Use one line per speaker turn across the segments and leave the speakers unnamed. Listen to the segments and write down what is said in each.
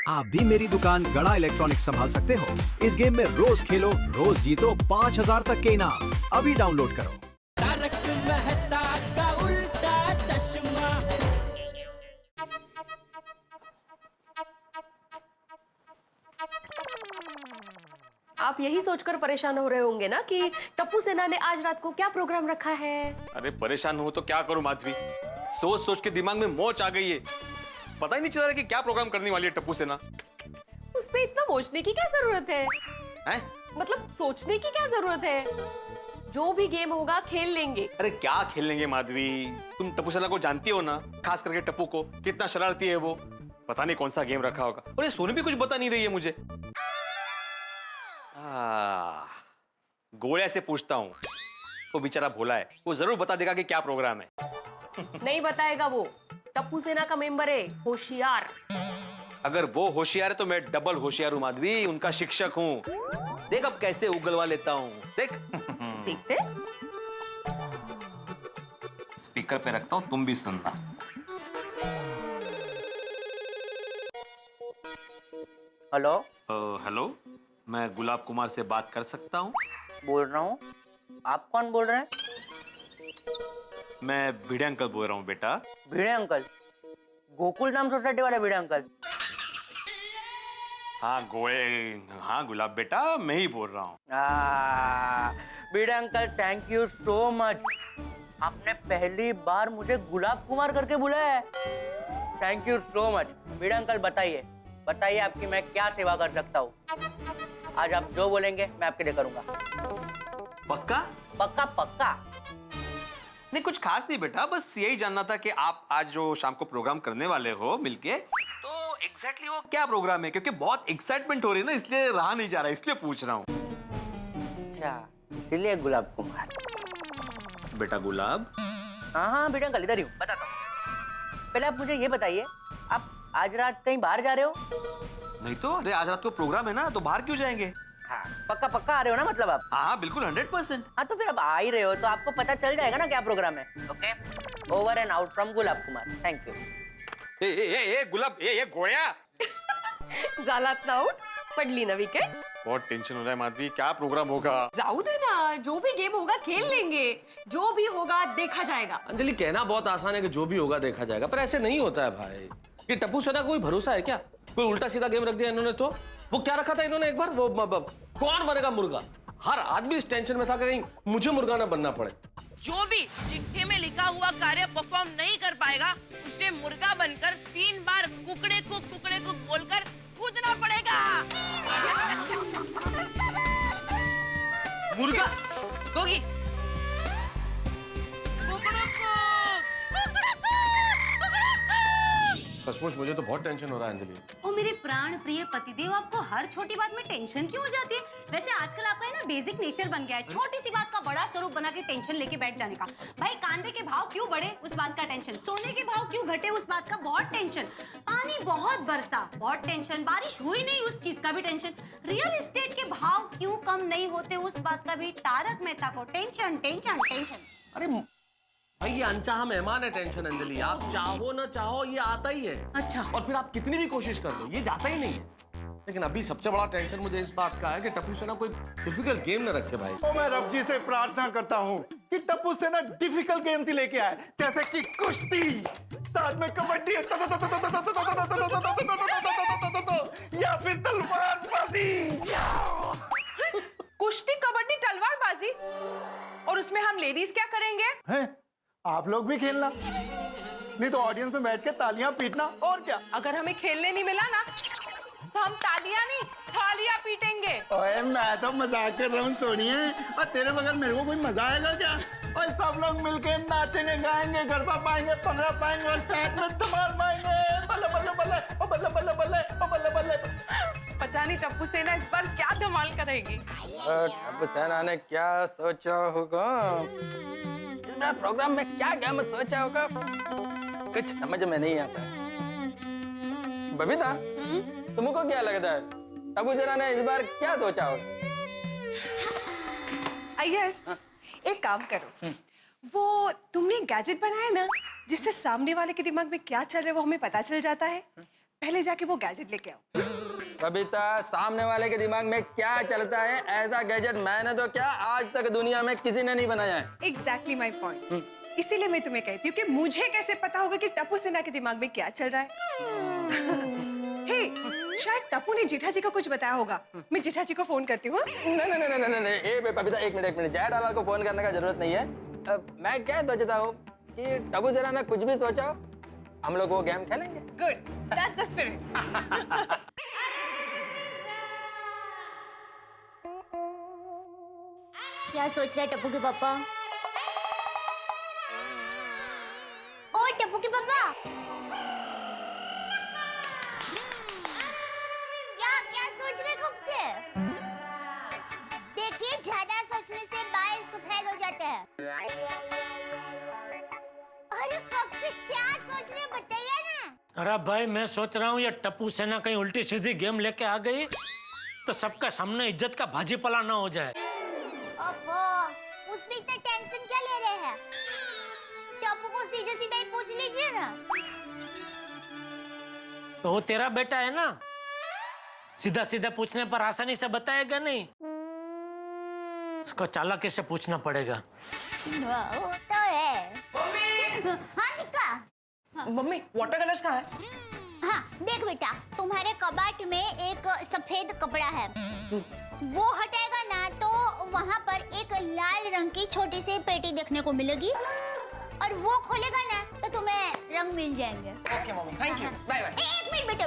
आप भी मेरी दुकान गड़ा इलेक्ट्रॉनिक्स संभाल सकते हो। इस गेम में रोज खेलो, रोज जीतो 5000 तक के इनाम। अभी डाउनलोड करो।
तारक मेहता का उल्टा चश्मा।
आप यही सोचकर परेशान हो रहे होंगे ना कि टप्पू सेना ने आज रात को क्या प्रोग्राम रखा है।
अरे परेशान हो तो क्या करूं माधवी, सोच सोच के दिमाग में मोच आ गई है। पता ही नहीं चल रहा कि क्या प्रोग्राम करने वाली है टप्पू सेना।
उसमें इतना सोचने की क्या जरूरत है?
हैं?
मतलब सोचने की क्या जरूरत है? जो भी गेम होगा खेल लेंगे।
अरे क्या खेल लेंगे माधवी, तुम टप्पू सेना को जानती हो ना, खास करके टप्पू को, कितना शरारती है वो। पता नहीं कौन सा गेम रखा होगा। और ये सोनी भी कुछ बता नहीं रही है मुझे। गोड़िया से पूछता हूँ, वो बेचारा भोला है, वो जरूर बता देगा कि क्या प्रोग्राम है।
नहीं बताएगा वो, टप्पू सेना का मेंबर है, होशियार।
अगर वो होशियार है तो मैं डबल होशियार हूँ माधवी, उनका शिक्षक हूँ। देख अब कैसे उगलवा लेता हूँ, देख।
देखते।
स्पीकर पे रखता हूँ, तुम भी सुनना।
हेलो।
हेलो, मैं गुलाब कुमार से बात कर सकता हूँ?
बोल रहा हूँ। आप कौन बोल रहे हैं?
मैं भिड़े अंकल बोल रहा हूँ बेटा।
भिड़े अंकल? गोकुल धाम सोसाइटी वाले भिड़े अंकल?
हाँ गुलाब बेटा, मैं ही बोल रहा हूँ।
Bhide uncle, thank you so much. आपने पहली बार मुझे गुलाब कुमार करके बुलाया है। Thank you so much. Bhide uncle बताइए आपकी मैं क्या सेवा कर सकता हूँ। आज आप जो बोलेंगे मैं आपके लिए करूंगा।
पक्का?
पक्का पक्का।
नहीं कुछ खास नहीं बेटा, बस यही जानना था कि आप आज जो शाम को प्रोग्राम करने वाले हो मिलके, तो एग्जैक्टली वो क्या प्रोग्राम है, क्योंकि बहुत एक्साइटमेंट हो रही है ना, इसलिए रहा नहीं जा रहा, इसलिए पूछ रहा हूँ।
अच्छा, इसीलिए गुलाब कुमार।
बेटा गुलाब?
हाँ भिड़े अंकल, इधर ही हूँ, बताता हूँ। पहले आप मुझे ये बताइए, आप आज रात कहीं बाहर जा रहे हो?
नहीं तो, अरे आज रात को प्रोग्राम है ना, तो बाहर क्यों जाएंगे?
हाँ, पक्का पक्का आ रहे हो ना मतलब आप?
हाँ बिल्कुल 100%।
हाँ तो फिर अब आ ही रहे हो तो आपको पता चल जाएगा ना क्या प्रोग्राम है। Okay, over and out from Gulab Kumar. Thank you.
ए गुलाब, ये गोया।
झालात ना आउट, पडली ना विकेट।
बहुत टेंशन हो रहा है माधवी, क्या प्रोग्राम होगा?
जाऊ दे ना, जो भी गेम होगा खेल लेंगे, जो भी होगा देखा जाएगा।
अंजलि कहना बहुत आसान है कि जो भी होगा देखा जाएगा, पर ऐसे नहीं होता है भाई। ये टप्पू सेना कोई भरोसा है क्या? कोई उल्टा सीधा गेम रख दिया इन्होंने तो। वो क्या रखा था इन्होंने एक बार, वो कौन बनेगा मुर्गा। हर आदमी इस टेंशन में था कि कहीं मुझे मुर्गा ना बनना पड़े।
जो भी चिट्ठी में लिखा हुआ कार्य परफॉर्म नहीं कर पाएगा, उसे मुर्गा बनकर 3 बार कुकड़े को बोलकर कूदना पड़ेगा।
मुर्गा?
गोगी, कुकड़ों को।
सचमुच मुझे तो बहुत टेंशन हो रहा है अंजलि।
ओ मेरे प्राण प्रिय पतिदेव, आपको हर छोटी बात में टेंशन क्यों हो जाती है? वैसे आजकल आपका है ना बेसिक नेचर बन गया है, छोटी सी बात का बड़ा स्वरूप बना के टेंशन लेके बैठ जाने का। भाई कांदे के भाव क्यों बढ़े उस बात का टेंशन, सोने के भाव क्यों घटे उस बात का बहुत टेंशन, पानी बहुत बरसा बहुत टेंशन, बारिश हुई नहीं उस चीज का भी टेंशन, रियल एस्टेट के भाव क्यों कम नहीं होते उस बात का भी तारक मेहता को टेंशन टेंशन टेंशन।
अरे भाई ये अनचाहा मेहमान है टेंशन अंजलि, आप चाहो ना चाहो ये आता ही है।
अच्छा।
और फिर आप कितनी भी कोशिश कर लो ये जाता ही नहीं है। लेकिन अभी सबसे बड़ा टेंशन मुझे इस बात का है कि टप्पू सेना कोई डिफिकल्ट गेम न रखे भाई।
तो मैं रब जी से प्रार्थना करता हूँ कि टप्पू सेना डिफिकल्ट गेम्स ही लेके आए, जैसे कि कुश्ती, साथ में कबड्डी या फिर तलवारबाजी।
कुश्ती, कबड्डी, तलवारबाजी, और उसमें हम लेडीज क्या करेंगे?
हैं? आप लोग भी खेलना, नहीं तो ऑडियंस में बैठ के तालियां पीटना, और क्या।
अगर हमें खेलने नहीं मिला ना, तो हम तालियां नहीं थालियां पीटेंगे।
ओए मैं तो मजाक कर रहा हूँ सोनिए, और तेरे बगैर मेरे को कोई मजा आएगा क्या? और सब लोग मिलके नाचेंगे, गाएंगे, गरबा पाएंगे, भंगड़ा पाएंगे और साथ में धमाल मारेंगे। बल्ले बल्ले बल्ले ओ बल्ले बल्ले बल्ले ओ बल्ले बल्ले।
पता नहीं टप्पू सेना इस बार क्या धमाल करेगी।
टप्पू सेना ने क्या सोचा होगा इस बार प्रोग्राम में, क्या क्या मैं सोचा होगा कुछ समझ में नहीं आता है। बबीता, तुमको क्या लगता है टप्पू सेना ने इस बार क्या सोचा होगा?
अय्यर, एक काम करो, वो तुमने गैजेट बनाया ना जिससे सामने वाले के दिमाग में क्या चल रहा है वो हमें पता चल जाता है, पहले जाके वो गैजेट लेके आओ।
बबीता, सामने वाले के दिमाग में क्या चलता है, ऐसा गैजेट मैंने तो क्या आज तक दुनिया में किसी ने नहीं बनाया है।
Exactly my point. इसीलिए मैं तुम्हें कहती हूँ कि मुझे कैसे पता होगा कि टप्पू सेना के दिमाग में क्या चल रहा है। हे, शायद टप्पू ने जेठा जी को कुछ बताया होगा। मैं जेठा जी को फोन करती हूँ।
नहीं, ए बबीता, एक मिनट, जेठालाल को फोन करने का जरूरत नहीं है। मैं क्या सोचता हूँ कि टप्पू सेना ने कुछ भी सोचा हो, हम लोग वो गेम खेलेंगे।
Good, that's the spirit.
क्या सोच रहे टप्पू के पापा? ओ टप्पू के पापा, क्या सोच रहे कब से? देखिए, ज्यादा सोचने से बाल सफेद हो जाते हैं। अरे कब से क्या सोच रहे बताइए ना।
अरे भाई, मैं सोच रहा हूँ ये टप्पू सेना कहीं उल्टी सीधी गेम लेके आ गई तो सबका सामने इज्जत का भाजीपाला ना हो जाए।
ओफो, उसमें इतना टेंशन क्या ले रहे हैं? टप्पू को सीधे सीधे ही पूछ लीजिए ना।
तो वो तेरा बेटा है ना, सीधा सीधा पूछने पर आसानी से बताएगा नहीं, उसको चालाकी से पूछना पड़ेगा।
वो तो है। हाँ निका।
मम्मी, वाटर कलर्स कहाँ है?
हाँ देख बेटा, तुम्हारे कबाट में एक सफेद कपड़ा है, वो हटाएगा ना तो वहाँ पर एक लाल रंग की छोटी सी पेटी देखने को मिलेगी, और वो खोलेगा ना तो तुम्हें रंग मिल जाएंगे।
Okay mummy, thank you, bye bye.
एक मिनट बेटा,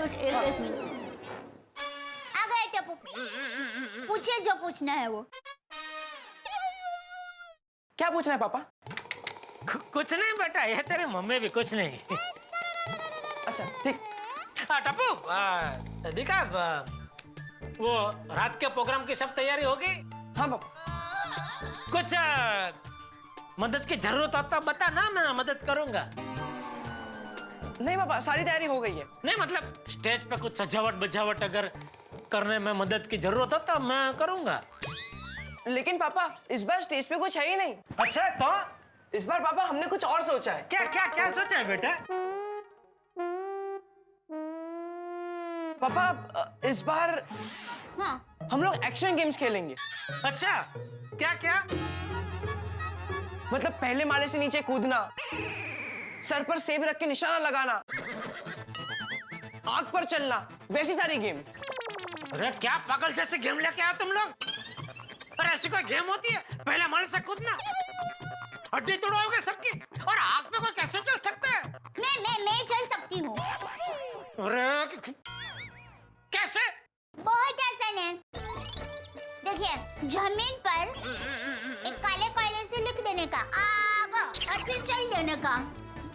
एक मिनट। आ गए टप्पू, पूछिए जो पूछना है वो।
क्या पूछना है पापा?
कुछ नहीं बेटा, ये तेरी मम्मी भी कुछ नहीं।
अच्छा ठीक।
टप्पू, दिखा वो रात के प्रोग्राम की सब तैयारी हो गई?
हाँ पापा।
कुछ मदद की जरूरत हो तो बता ना, मैं मदद करूंगा।
नहीं पापा, सारी तैयारी हो गई है।
नहीं मतलब स्टेज पे कुछ सजावट बजावट अगर करने में मदद की जरूरत हो तो मैं करूंगा।
लेकिन पापा, इस बार स्टेज पे कुछ है ही नहीं।
अच्छा, तो
इस बार पापा हमने कुछ और सोचा है।
क्या क्या क्या सोचा है बेटा?
पापा, इस बार
हाँ
हम लोग एक्शन गेम्स खेलेंगे।
अच्छा, क्या क्या?
मतलब पहले माले से नीचे कूदना, सर पर सेब रख के निशाना लगाना, आग पर चलना, वैसी सारी गेम्स।
अरे क्या पागल जैसे गेम लेके आए तुम लोग? अरे ऐसी कोई गेम होती है? पहले माले से कूदना, हड्डी तोड़ोगे सबकी, और आग पे कोई कैसे चल सकता है?
मैं चल सकती हूँ।
अरे कैसे?
बहुत आसान है। देखिए, जमीन पर एक काले कोयले से लिख देने का आग, और फिर चल देने का।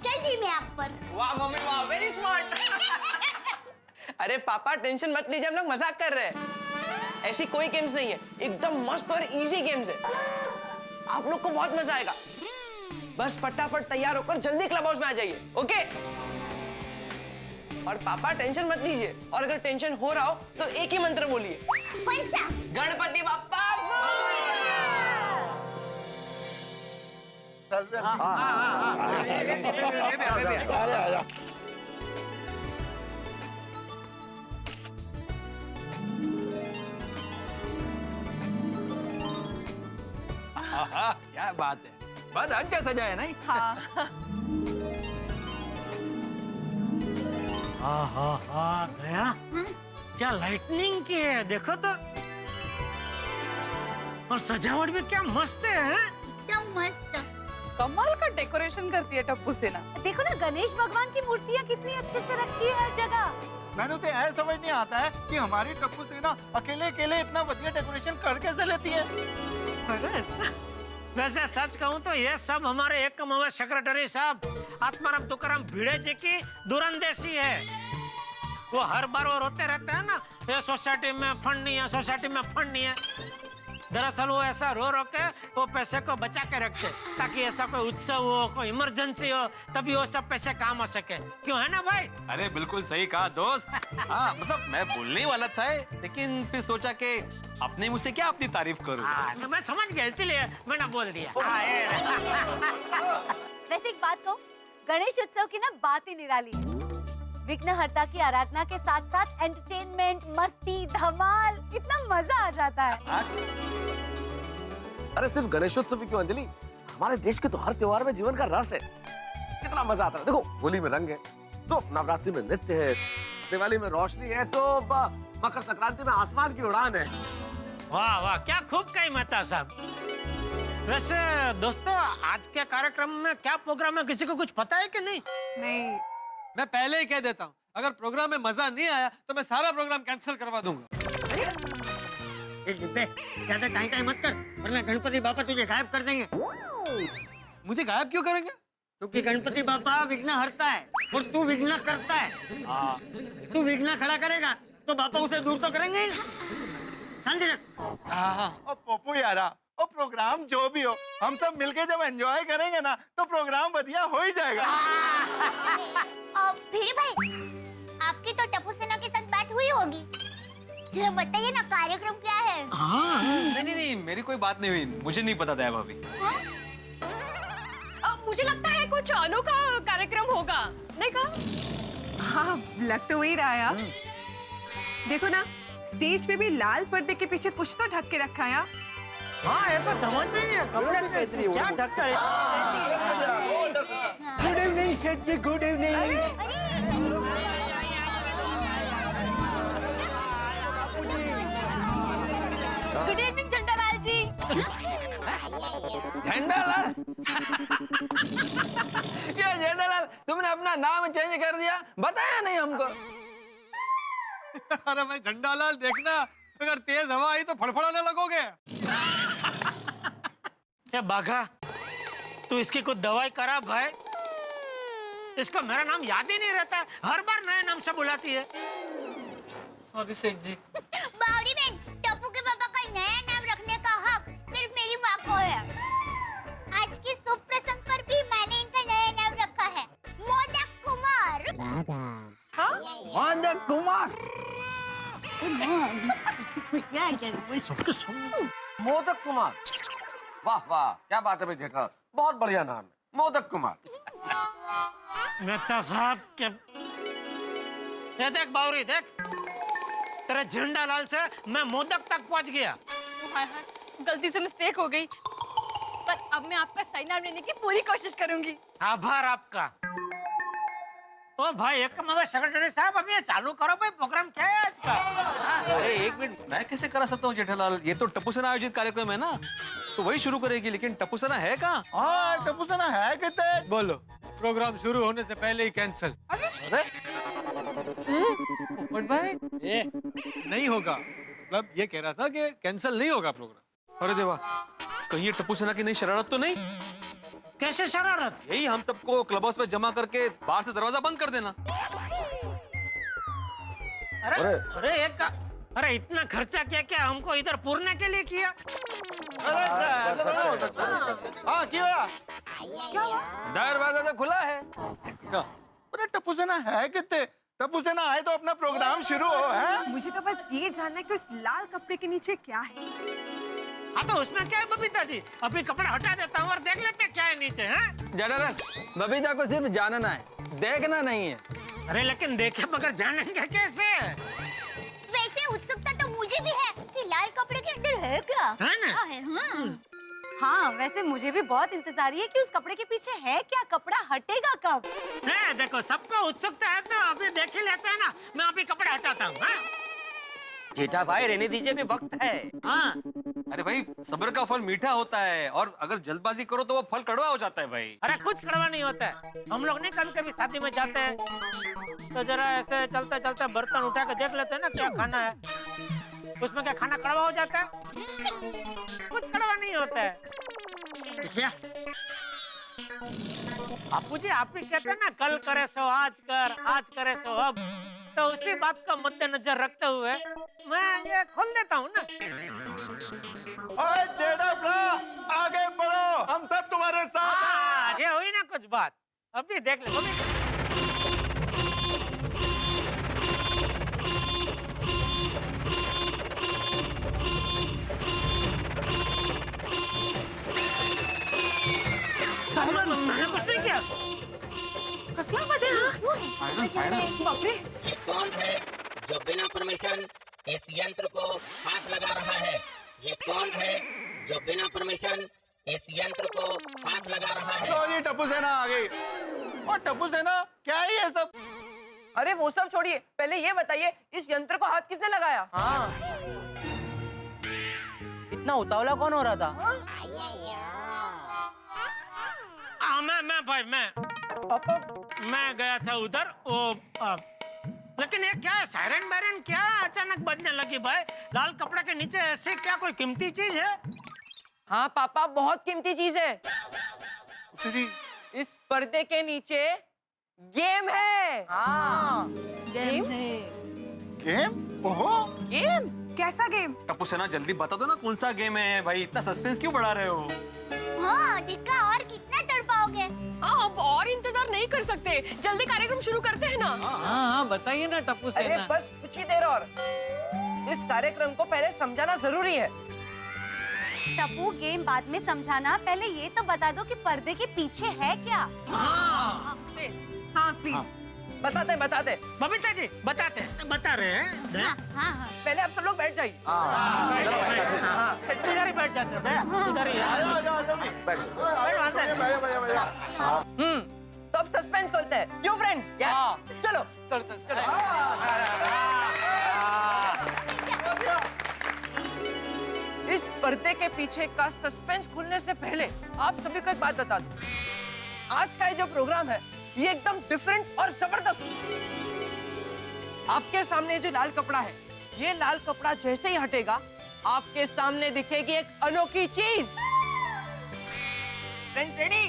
चल दी मैं आग पर।
वाह मम्मी वाह, वेरी स्मार्ट। अरे पापा टेंशन मत लीजिए, हम लोग मजाक कर रहे हैं। ऐसी कोई गेम्स नहीं है, एकदम मस्त और इजी गेम्स है। आप लोग को बहुत मजा आएगा। बस फटाफट तैयार होकर जल्दी क्लब हाउस में आ जाइए, ओके? और पापा टेंशन मत लीजिए, और अगर टेंशन हो रहा हो तो एक ही मंत्र बोलिए।
कौन सा?
गणपति बाप्पा
क्या बात है, बहुत हद का सजा है नहीं?
हाँ।
हाँ दया, क्या लाइटनिंग की है, देखो तो। और सजावट भी क्या मस्त है।
एकदम मस्त।
कमाल का डेकोरेशन करती है टप्पू सेना। देखो ना, गणेश भगवान की मूर्तियाँ कितनी अच्छे से रखी है हर जगह।
मैंने तो ऐसा समझ नहीं आता है कि हमारी टप्पू सेना अकेले अकेले इतना बढ़िया डेकोरेशन कर कैसे लेती है।
वैसे सच कहूँ तो ये सब हमारे एक कमावे सेक्रेटरी साहब आत्माराम तुकाराम भिड़े जी की दूरंदेशी है। वो हर बार वो रोते रहते हैं ना, ये सोसाइटी में फंड नहीं है, सोसाइटी में फंड नहीं है। दरअसल वो ऐसा रो रो के वो पैसे को बचा के रखते, ताकि ऐसा कोई उत्सव हो, कोई इमरजेंसी हो, तभी वो सब पैसे काम आ सके। क्यों, है ना भाई?
अरे बिल्कुल सही कहा दोस्त। हाँ मतलब मैं बोलने वाला था, लेकिन फिर सोचा कि अपने मुझसे क्या अपनी तारीफ करूं।
मैं समझ गया, इसीलिए मैंने बोल दिया।
वैसे एक बात कहूँ, गणेश उत्सव की ना बात ही निराली है। विघ्नहर्ता की आराधना के साथ साथ एंटरटेनमेंट, मस्ती, धमाल, कितना मजा आ जाता है।
अरे सिर्फ गणेशोत्सव ही क्यों अंजलि, हमारे देश के तो हर त्योहार में जीवन का रस है, कितना मजा आता है। देखो होली में रंग है, तो नवरात्रि में नृत्य है, दिवाली में रोशनी है, तो मकर संक्रांति में आसमान की उड़ान है।
वाह वाह, क्या खूब कही मेहता साहब। वैसे दोस्तों, आज के कार्यक्रम में क्या प्रोग्राम है, किसी को कुछ पता है कि नहीं?
नहीं।
मैं पहले ही कह देता हूँ, अगर प्रोग्राम में मजा नहीं आया तो मैं सारा प्रोग्राम कैंसिल करवा दूंगा।
ज्यादा टाइम मत कर, वरना गणपति बापा तुझे गायब कर देंगे।
मुझे गायब क्यों करेंगे?
क्योंकि गणपति बापा विघ्न हरता है और तू विघ्न करता है। तू विघ्न खड़ा करेगा तो बापा उसे दूर तो करेंगे ही ना। शांति रख।
ओ पप्पू यारा, ओ प्रोग्राम जो भी हो, हम सब मिलके जब एंजॉय करेंगे ना तो प्रोग्राम बढ़िया हो ही जाएगा।
भिड़े भाई, आपकी तो टप्पू सेना के साथ बात हुई होगी, जरा बताइए ना कार्यक्रम क्या है?
नहीं, मेरी कोई बात नहीं हुई, मुझे नहीं पता था भाभी।
मुझे लगता है कुछ अनोखा कार्यक्रम होगा, नहीं कहा?
हाँ, लग तो वही रहा है यार। देखो ना, स्टेज पे भी लाल पर्दे के पीछे कुछ तो ढक के रखा है।
हाँ, ये तो समझ में नहीं है, कपड़े क्या ढक कर। गुड इवनिंग शेठ जी, गुड इवनिंग।
गुड इवनिंग झंडालाल जी।
झंडालाल? क्या झंडालाल, तुमने अपना नाम चेंज कर दिया, बताया नहीं हमको?
अरे भाई झंडालाल, देखना अगर तेज हवा आई तो फड़फड़ाने लगोगे।
ये बाघा, तू इसकी कुछ दवाई करा भाई, इसको मेरा नाम याद ही नहीं रहता, हर बार नए नाम से बुलाती है। सॉरी सेठ जी।
बावड़ी बहन, टप्पू के पापा का नया नाम रखने का हक सिर्फ मेरी माँ को है। आज के शुभ प्रसंग पर भी मैंने इनका नया नाम रखा है, मोदक कुमार।
मोदक कुमार?
मोदक कुमार, वाह वाह, क्या बात है भाई जेठा, बहुत बढ़िया नाम है, मोदक कुमार।
मेहता साहब के ये देख बावरी, देख तेरे झंडा लाल से मैं मोदक तक पहुंच गया।
हाय हाय, गलती से मिस्टेक हो गई, पर अब मैं आपका सही नाम लेने की पूरी कोशिश करूंगी।
आभार आपका। ओ भाई, एक सेक्रेटरी साहब, अभी ये चालू करो भाई, प्रोग्राम क्या है आज का?
अरे एक मिनट, मैं कैसे करा सकता हूँ जेठालाल, ये तो टप्पू सेना आयोजित कार्यक्रम है ना, तो वही शुरू करेगी, लेकिन टप्पू सेना है कहाँ?
हाँ, टप्पू सेना है कितने?
बोलो, प्रोग्राम शुरू होने से पहले ही कैंसिल।
अरे
भाई ये नहीं होगा, मतलब ये कह रहा था कि कैंसिल नहीं होगा प्रोग्राम।
अरे देवा, कहीं ये टप्पू सेना की नई शरारत तो नहीं?
कैसे शरारत?
यही हम सबको क्लब हाउस में जमा करके बाहर से दरवाजा बंद कर देना।
अरे एक, अरे इतना खर्चा क्या हमको इधर पूरने के लिए किया?
अरे ऐसा तो नहीं हो सकता। हाँ, क्या हुआ?
दरवाजा तो खुला है।
अरे टप्पू सेना है कितने? टप्पू सेना आए तो अपना प्रोग्राम शुरू हो, है?
मुझे तो बस ये जानना है कि उस लाल कपड़े के नीचे क्या है।
हाँ तो उसमें क्या है बबीता जी, अभी कपड़ा हटा देता हूँ और देख लेते हैं क्या है नीचे। हैं?
जनरल, बबीता को सिर्फ जानना है, देखना नहीं है।
अरे लेकिन देखे मगर जानेंगे कैसे?
वैसे उत्सुकता तो मुझे भी है कि लाल कपड़े के अंदर है क्या?
है ना?
हाँ।
हाँ, वैसे मुझे भी बहुत इंतजार है कि उस कपड़े के पीछे है क्या, कपड़ा हटेगा कब?
है, देखो सबको उत्सुकता है तो अभी देख ही लेते हैं ना, मैं अभी कपड़े हटाता हूँ।
जेठा भाई, रहने दीजिए, भी वक्त है।
हाँ,
अरे भाई, सब्र का फल मीठा होता है, और अगर जल्दबाजी करो तो वो फल कड़वा हो जाता है भाई।
अरे कुछ कड़वा नहीं होता है, हम लोग नहीं कभी कभी शादी में जाते हैं तो जरा ऐसे चलते चलते बर्तन उठा के देख लेते हैं ना क्या खाना है, उसमें क्या खाना कड़वा हो जाता है? कुछ कड़वा नहीं होता है। बापू जी, आप भी कहते हैं ना, कल करे सो आज कर, आज करे सो अब, तो उसी बात का मद्देनजर रखते हुए मैं ये खोल देता हूँ ना।
ओए जेठा ब्रा, आगे बढ़ो, हम सब तुम्हारे साथ हैं।
ये हुई ना कुछ बात, अभी देख ले अभी। मैंने कुछ नहीं किया।
कसला मजे, हाँ? बाप रे।
ये कौन है जो बिना परमिशन इस यंत्र को हाथ लगा रहा है? ये कौन है जो बिना परमिशन इस यंत्र को हाथ लगा रहा है?
तो ये टप्पू सेना आ गई। और टप्पू सेना क्या है ये सब?
अरे वो सब छोड़िए, पहले ये बताइए इस यंत्र को हाथ किसने लगाया? हाँ। इतना उतावला कौन हो रहा था?
मैं भाई मैं गया था उधर लेकिन ये क्या है? सायरन बैरन क्या अचानक बजने लगी भाई? लाल कपड़े के नीचे ऐसे क्या कोई कीमती चीज है?
हाँ पापा, बहुत कीमती चीज है। इस पर्दे के नीचे गेम है। हाँ।
गेम? ओहो,
गेम?
कैसा गेम?
टप्पू सेना जल्दी बता दो ना कौन सा गेम है भाई, इतना सस्पेंस क्यों बढ़ा रहे हो?
हाँ, जिसका और कितना तड़पाओगे?
हाँ, अब और इंतजार नहीं कर सकते, जल्दी कार्यक्रम शुरू करते हैं ना।
हाँ बताइए ना टप्पू सेना।
अरे बस कुछ ही देर और, इस कार्यक्रम को पहले समझाना जरूरी है।
टप्पू, गेम बाद में समझाना, पहले ये तो बता दो कि पर्दे के पीछे है क्या?
हाँ प्लीज।
बताते।
बबीता जी बता रहे हैं।
हाँ।
पहले आप सब लोग बैठ जाइए।
इधर ही बैठ जाते हैं। इधर ही।
तो अब सस्पेंस खोलते हैं, क्यों फ्रेंड्स? चलो। इस पर्दे के पीछे का सस्पेंस खुलने से पहले आप सभी को एक बात बता दूं। आज का ये जो प्रोग्राम है ये एकदम डिफरेंट और जबरदस्त। आपके सामने जो लाल कपड़ा है, ये लाल कपड़ा जैसे ही हटेगा आपके सामने दिखेगी एक अनोखी चीज। Friends ready?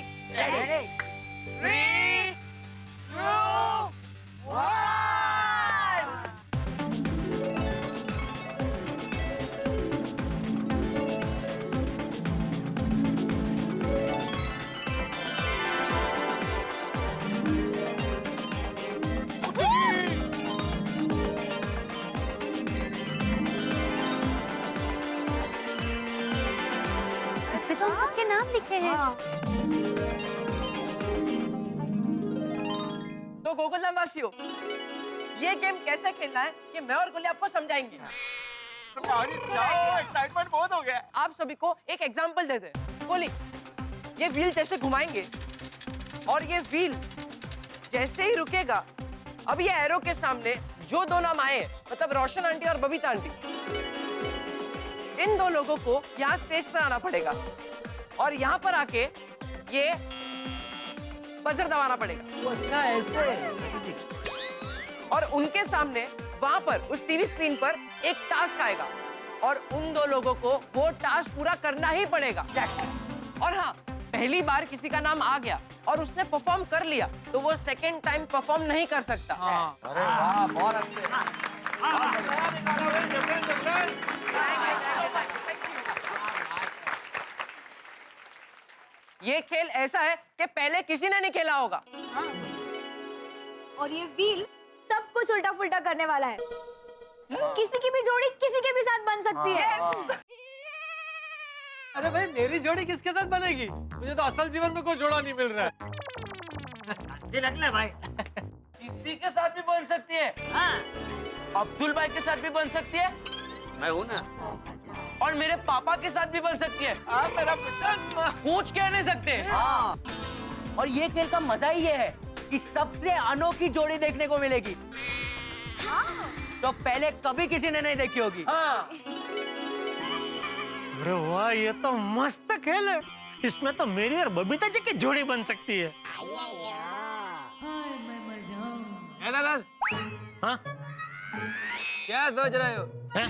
3, 2, 1।
इस पे तो हम सबके नाम लिखे हैं।
तो गोकुलधाम वासियों, ये गेम कैसे खेलना है ये मैं और गोली आपको समझाएंगे। एक्साइटमेंट बहुत हो गया। आप सभी को एक एग्जांपल देते हैं। गोली, ये व्हील जैसे घुमाएंगे और ये व्हील जैसे ही रुकेगा, अब ये एरो के सामने जो दो नाम आए, मतलब रोशन आंटी और बबीता आंटी, इन दो लोगों को यहाँ स्टेज पर आना पड़ेगा और यहाँ पर आके ये बजर दबाना पड़ेगा।
अच्छा ऐसे।
और उनके सामने वहां पर उस टीवी स्क्रीन पर एक टास्क आएगा और उन दो लोगों को वो टास्क पूरा करना ही पड़ेगा। और हाँ, पहली बार किसी का नाम आ गया और उसने परफॉर्म कर लिया तो वो सेकंड टाइम परफॉर्म नहीं कर सकता।
अरे वाह, बहुत अच्छे।
ये खेल ऐसा है कि पहले किसी ने नहीं खेला होगा।
और ये व्हील सब कुछ उल्टा पुल्टा करने वाला है। किसी की भी जोड़ी किसी के भी साथ बन सकती है।
अरे भाई, मेरी जोड़ी किसके साथ बनेगी? मुझे तो असल जीवन में कोई जोड़ा नहीं मिल रहा है।
रख ले भाई।
किसी के साथ भी बन सकती है। अब्दुल भाई के साथ भी बन सकती है।
मैं हूं ना।
और मेरे पापा के साथ भी बन सकती है।
मेरा बेटा।
कुछ कह नहीं सकते। और ये खेल का मजा ही ये है कि सबसे अनोखी जोड़ी देखने को मिलेगी। तो पहले कभी किसी ने नहीं देखी होगी।
अरे वाह, ये तो मस्त खेल है। इसमें तो मेरी और बबीता जी की जोड़ी बन सकती है।
लाल,
हाँ?
क्या सोच रहे हो?
हैं?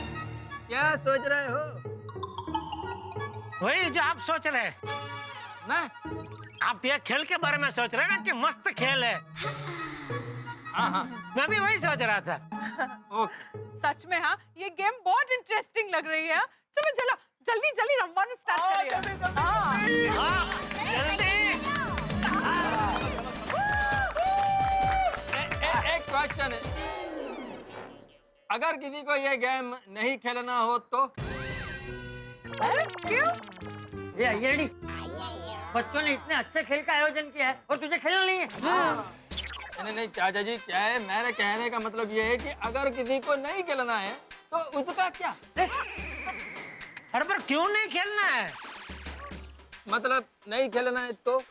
क्या सोच रहे हो?
वही जो आप सोच रहे हैं।
मैं?
आप ये खेल के बारे में सोच रहे हैं ना कि मस्त खेल है।
हाँ।
मैं भी वही सोच रहा था।
सच में हाँ, ये गेम बहुत इंटरेस्टिंग लग रही है। चलो जल्दी रमवान स्टार्ट करिए।
एक क्वेश्चन है, अगर किसी को ये गेम नहीं खेलना हो तो?
क्यों?
ये रेडी? बच्चों ने इतने अच्छे खेल का आयोजन किया है और तुझे खेलना नहीं है?
नहीं चाचा जी, क्या है, मेरे कहने का मतलब ये है कि अगर किसी को नहीं खेलना है तो उसका क्या?
अरे पर क्यों नहीं खेलना है?
मतलब नहीं खेलना है तो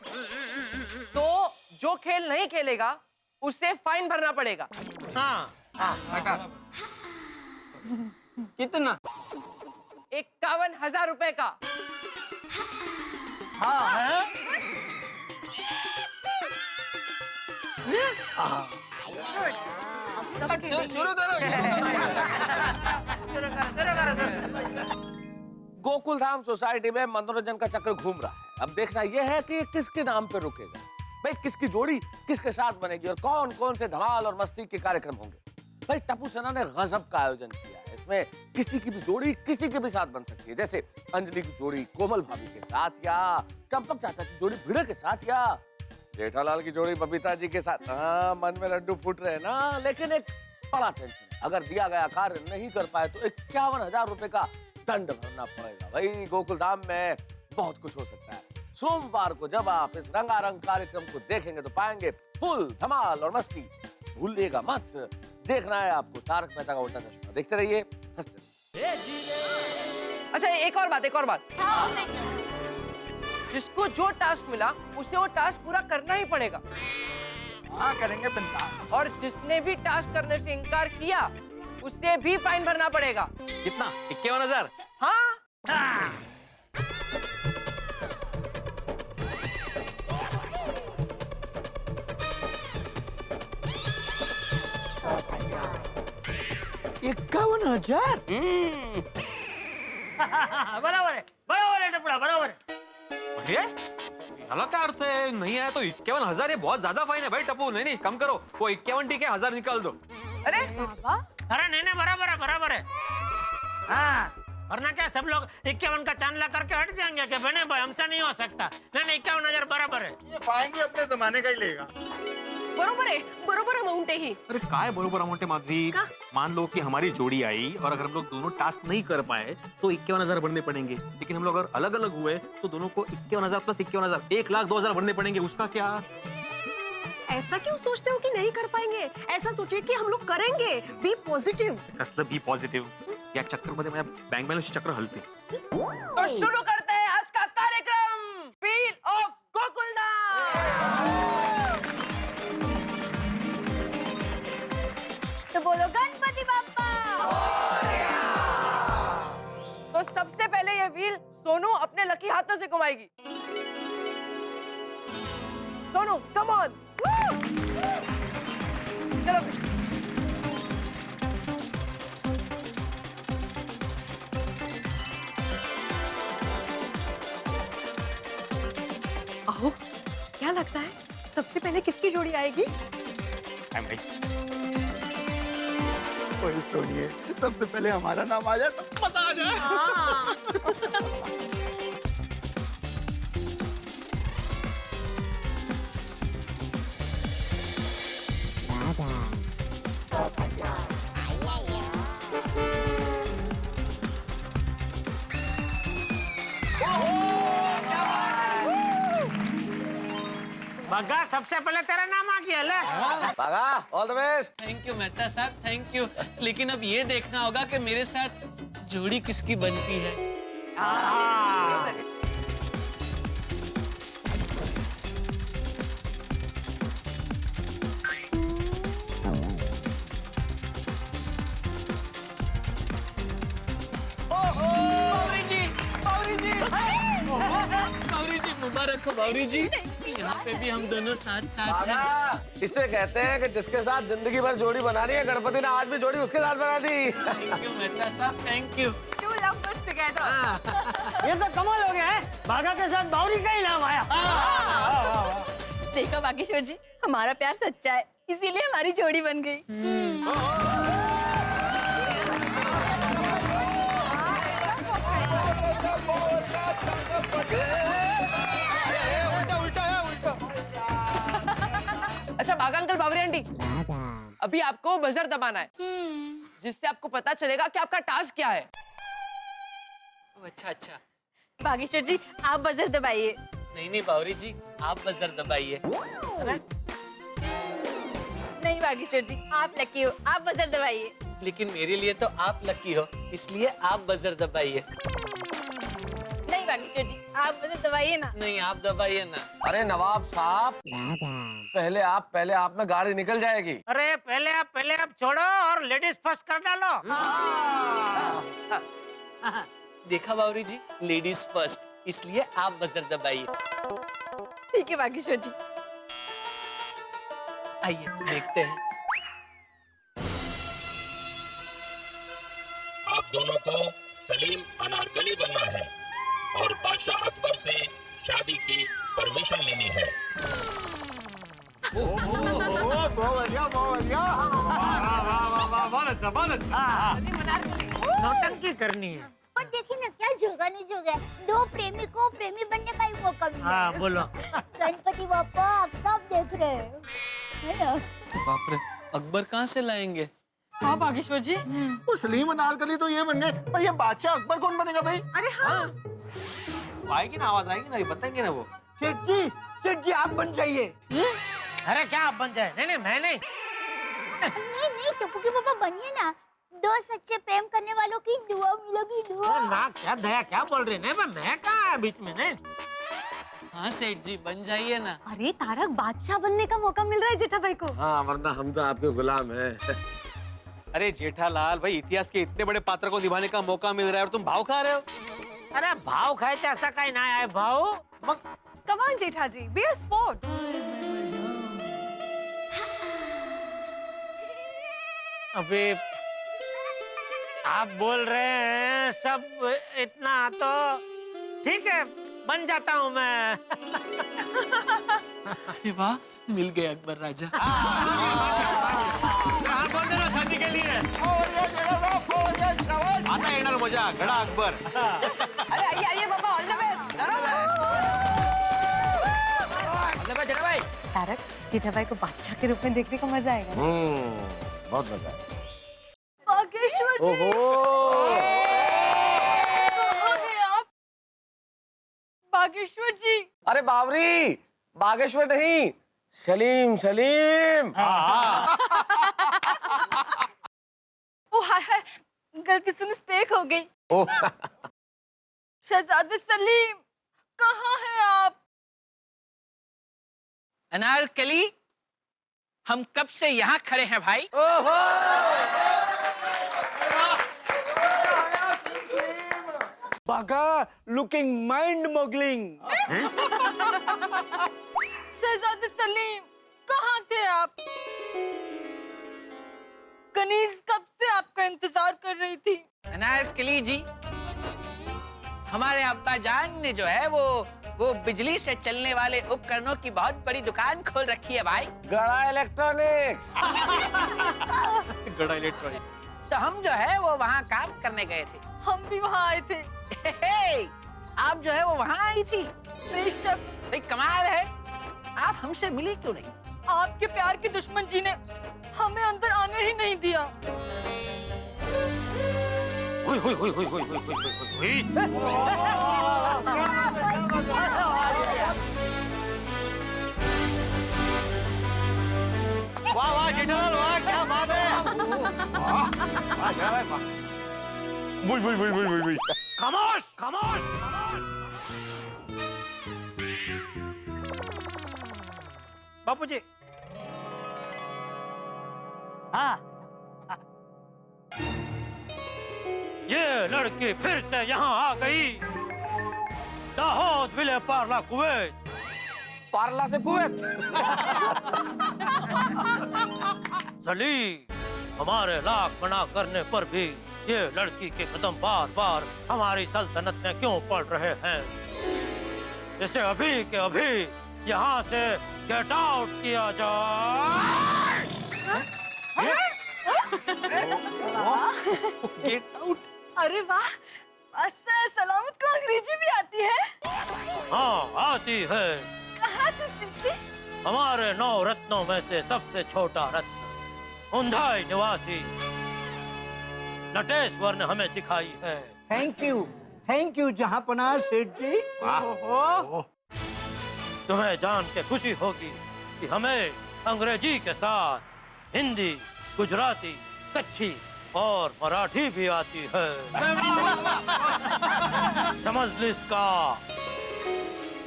जो खेल नहीं खेलेगा उससे फाइन भरना पड़ेगा।
हाँ
हटा। कितना?
51,000 रुपए का।
शुरू करो।
गोकुल धाम सोसाइटी में मनोरंजन का चक्र घूम रहा है। अब देखना यह है कि किसके नाम पे रुकेगा, भाई किसकी जोड़ी किसके साथ बनेगी और कौन कौन से धमाल और मस्ती के कार्यक्रम होंगे। भाई टप्पू सेना ने गजब का आयोजन किया है। इसमें किसी की भी जोड़ी किसी के भी साथ बन सकती है, जैसे अंजलि की जोड़ी कोमल भाभी के साथ, या चंपक चाचा की जोड़ी भिड़े के साथ, या जेठालाल की जोड़ी बबीता जी के साथ। हाँ, मन में लड्डू फूट रहे हैं ना, लेकिन एक बड़ा टेंशन है, अगर दिया गया कार्य नहीं कर पाए तो 51,000 रुपए का दंड भरना पड़ेगा। भाई गोकुल धाम में बहुत कुछ हो सकता है। सोमवार को जब आप इस रंगारंग कार्यक्रम को देखेंगे तो पाएंगे फुल धमाल और मस्ती। भूलिएगा मत, देखना है आपको तारक मेहता का उल्टा चश्मा। देखते रहिए, हंसते रहिए।
अच्छा एक और बात। जिसको जो टास्क मिला उसे वो टास्क पूरा करना ही पड़ेगा।
हाँ करेंगे बिल्कुल।
और जिसने भी टास्क करने से इनकार किया उससे भी फाइन भरना पड़ेगा।
कितना? 51,000?
हाँ।
बराबर है टपड़ा, बराबर है।
अरे अलग का अर्थ है, नहीं आया तो 51,000? ये बहुत ज्यादा फाइन है भाई टप्पू। नहीं कम करो, वो 51 ठीक है, 1,000 निकाल दो।
अरे
अरे नहीं बराबर है। हाँ, वरना क्या सब लोग 51 का चांदला करके हट जाएंगे कि बने भाई हमसे नहीं हो सकता। नहीं 51,000 बराबर है।
ये फाइन भी अपने जमाने का ही लेगा।
बरोबर अमाउंट है ही।
अरे काय बरोबर अमाउंट है माधवी? मान लो कि हमारी जोड़ी आई और अगर हम लोग दोनों टास्क नहीं कर पाए तो 51,000 भरने पड़ेंगे, लेकिन हम लोग अगर अलग अलग हुए तो दोनों को 51,000 प्लस 51,000 1,02,000 भरने पड़ेंगे। उसका क्या?
ऐसा क्यों सोचते हो कि नहीं कर पाएंगे? ऐसा सोचिए कि हम लोग करेंगे। Be positive.
कसलं बी पॉझिटिव्ह? या चक्करमध्ये माझ्या बँक बॅलन्सची चक्र हलते।
तो शुरू करते हैं आज का कार्यक्रम, व्हील ऑफ गोकुलधाम।
तो बोलो गणपति बाप्पा।
तो सबसे पहले ये व्हील सोनू अपने लकी हाथों से घुमाएगी। Sonu come on. चलो
अहो, क्या लगता है सबसे पहले किसकी जोड़ी आएगी?
कोई सुनिए, सबसे पहले हमारा नाम आ जाए तो मजा आ जाए।
बगा सबसे पहले तेरा नाम आ गया ले।
बागा, all the best.
Thank you Mehta साहब, थैंक यू। लेकिन अब ये देखना होगा कि मेरे साथ जोड़ी किसकी बनती है। बावरी जी मुबारक हो बावरी जी। यहाँ पे भी हम दोनों साथ साथ हैं।
इसे कहते हैं कि जिसके साथ जिंदगी भर जोड़ी बनानी है, गणपति ने आज भी जोड़ी उसके साथ बना दी।
थैंक यू मेहता साहब, थैंक यू।
ये तो कमाल हो गया है, बागा के साथ बावरी का ही नाम आया।
देखो बागेश्वर जी, हमारा प्यार सच्चा है, इसीलिए हमारी जोड़ी बन गई।
अच्छा बागा अंकल, बावरी आंटी, अभी आपको बजर दबाना है, जिससे आपको पता चलेगा कि आपका टास्क क्या है।
अच्छा।
बागेश्वर जी आप बजर दबाइए।
नहीं बावरी जी, आप बजर दबाइए।
बागेश्वर जी, आप लकी हो, आप बजर दबाइए।
लेकिन मेरे लिए तो आप लकी हो, इसलिए आप बजर दबाइए।
नहीं बागेश्वर जी, आप बजर दबाइए ना।
नहीं, आप दबाइए ना।
अरे नवाब साहब, पहले आप में गाड़ी निकल जाएगी।
अरे पहले आप छोड़ो और लेडीज फर्स्ट कर डालो।
देखा बावरी जी, लेडीज फर्स्ट, इसलिए आप बजर दबाइए।
ठीक है बागेश्वर जी।
आइए देखते हैं।
आप दोनों को सलीम अनारकली बनना है और बादशाह अकबर से शादी की परमिशन लेनी है।
बहुत बढ़िया, बहुत बढ़िया।
नौटंकी करनी है।
पर देखिए ना क्या जोगानु जोग है, दो प्रेमी को प्रेमी बनने का ही मौका मिला।
हाँ बोलो।
गणपति बाप्पा आप सब देख रहे हैं, है ना?
बाप रे, अकबर कहाँ से लाएंगे?
हाँ बागेश्वर जी।
वो सलीम अनारकली तो ये बन गए, पर ये बादशाह अकबर कौन बनेगा भाई?
अरे हाँ,
आएगी ना, आवाज आएगी ना, ये बताएंगे ना वो।
सेठ जी आप बन जाइए।
अरे क्या आप बन जाए? नहीं मैं नहीं।
नहीं टप्पू के पापा बनिए ना, दो सच्चे प्रेम करने वालों की दुआ मिलेगी, दुआ।
ना क्या दया क्या बोल रहे? नहीं मैं कहाँ है बीच में? नहीं
हाँ सेठ जी, बन जाइए ना।
अरे तारक, बादशाह बनने का मौका मिल रहा है जेठा भाई को।
हाँ, वरना हम तो आपके गुलाम हैं।
अरे जेठालाल भाई, इतिहास के इतने बड़े पात्र को निभाने का मौका मिल रहा है और तुम भाव खा रहे हो।
अरे भाव खायचे असं काही नाही आहे भाऊ। मग
come on Jetha ji, be a sport.
अभी आप बोल रहे हैं सब इतना तो ठीक है, बन जाता हूँ मैं।
अरे वाह, मिल गए अकबर राजा।
बोल देना शादी के लिए।
आता येणार मजा, घड़ा अकबर।
अरे आइए बाबा, ऑल द बेस्ट। जेठा भाई।
तारक, जेठा भाई को बादशाह के रूप में देखने का मजा आएगा ना?
बहुत मजा।
बागेश्वर जी, कहाँ हैं आप? बागेश्वर जी।
अरे बावरी, बागेश्वर नहीं, सलीम।
ओ हाय, गलती से मिस्टेक हो गई। शहजादे सलीम, कहाँ हैं आप?
अनारकली, हम कब से यहाँ खड़े हैं भाई।
बागा लुकिंग माइंड मॉगलिंग।
शहजादे सलीम, कहाँ थे आप? कनीज कब से आपका इंतजार कर रही थी।
अनारकली जी, हमारे अब्बा जान ने जो है वो बिजली से चलने वाले उपकरणों की बहुत बड़ी दुकान खोल रखी है भाई।
गड़ा इलेक्ट्रॉनिक्स।
गड़ा इलेक्ट्रॉनिक।
तो हम जो है वो वहाँ काम करने गए थे।
हम भी वहाँ आए थे।
आप जो है वो वहाँ आई थी।
बेशक।
भाई कमाल है, आप हमसे मिली क्यों नहीं?
आपके प्यार के दुश्मन जी ने हमें अंदर आने ही नहीं दिया।
वाह वाह जेठालाल, वाह क्या बात है। खामोश खामोश। बापूजी।
हाँ,
ये लड़की फिर से यहाँ आ गई। दाहोद विले पार्ला कुवैत।
पार्ला से कुवैत।
सलीम, हमारे लाख मना करने पर भी ये लड़की के कदम बार बार हमारी सल्तनत में क्यों पड़ रहे हैं? इसे अभी के अभी यहाँ से गेट आउट किया जाए।
Get out.
अरे वाह, अच्छा सलामत को अंग्रेजी भी आती है।
हाँ आती है।
कहाँ से सीखी?
हमारे 9 रत्नों में से सबसे छोटा रत्न उंधाई निवासी नटेश्वर ने हमें सिखाई है।
थैंक यू जहांपनाह सेठ जी।
तुम्हें जान के खुशी होगी कि हमें अंग्रेजी के साथ हिंदी, गुजराती, कच्छी और मराठी भी आती है। समझ ली इसका।